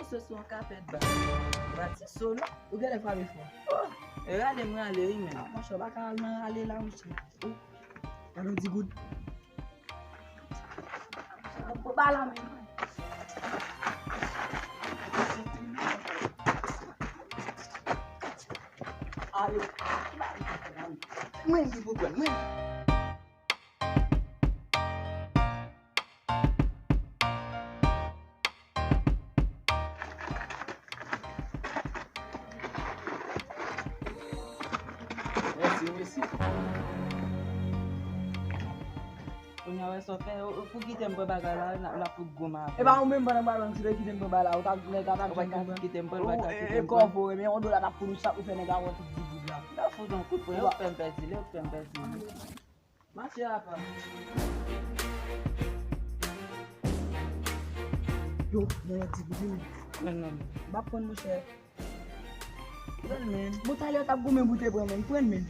se son carpet ba. Bati solo. Ou gen le fami fò? Oh, regardez moi aller men. Mwen chè baka alman ale la mwen chè. Alon di good. Pou bala men. Ale. Mwen di pou kwen, mwen. Merci. On y a fait faut quitter un peu bagarre la pour goma. E ba ou men banan banan si de ki den bala ou ta ne ta ta quitter un peu e ko fo men on do la ta pou nou sa ou fe nega wot di good la. La faut donc coup pour le pemper. Marche apa. Yo, ne di good. Non. Ba pon mwen chè. Pren men. Mwen tale ta gome boute pren men.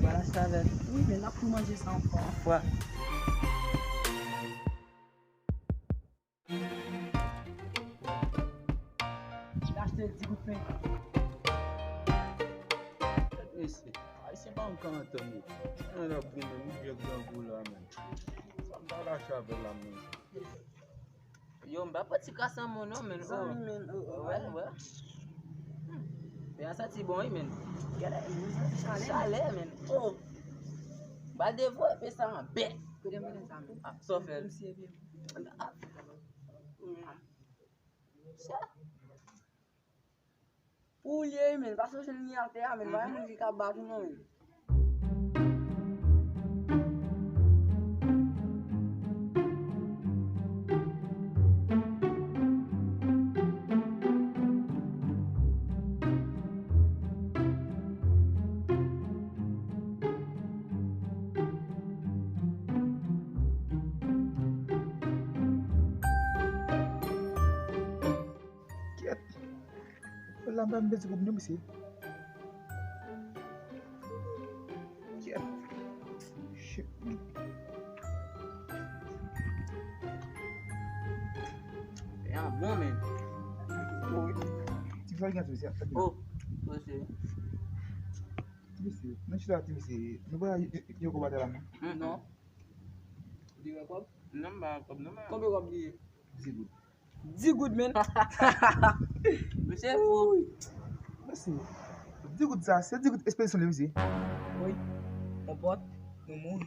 Voilà ça va. Oui, mais là pour manger ça encore. Ouais. J'ai acheté 10 gouttes de pain. Ici. C'est pas encore entendu. On a pris le grand boulot là même. Ça me donne la chave là même. Yo, mba petit casse mon nom men. Ouais. Mais ça c'est bon men. Chalet men. Oh. Ba devo pe ça en bête. Sauf elle. Pou liye men, parce que je n'y a terre men, va moun ki ka batou non men. Lamban bezi ko bnu misi. Shit. Yeah, bon men. Ti fal gan misi. Oh, c'est. Misi, nan chita ti misi. Nou ba yo ko batala man. Non. Di we kop? Non ba comme non. Combien kop di? Si good. 10 good men. Monsieur fou. Misi. Di good sa, se di good expedition le misi. Oui. On porte, on mange.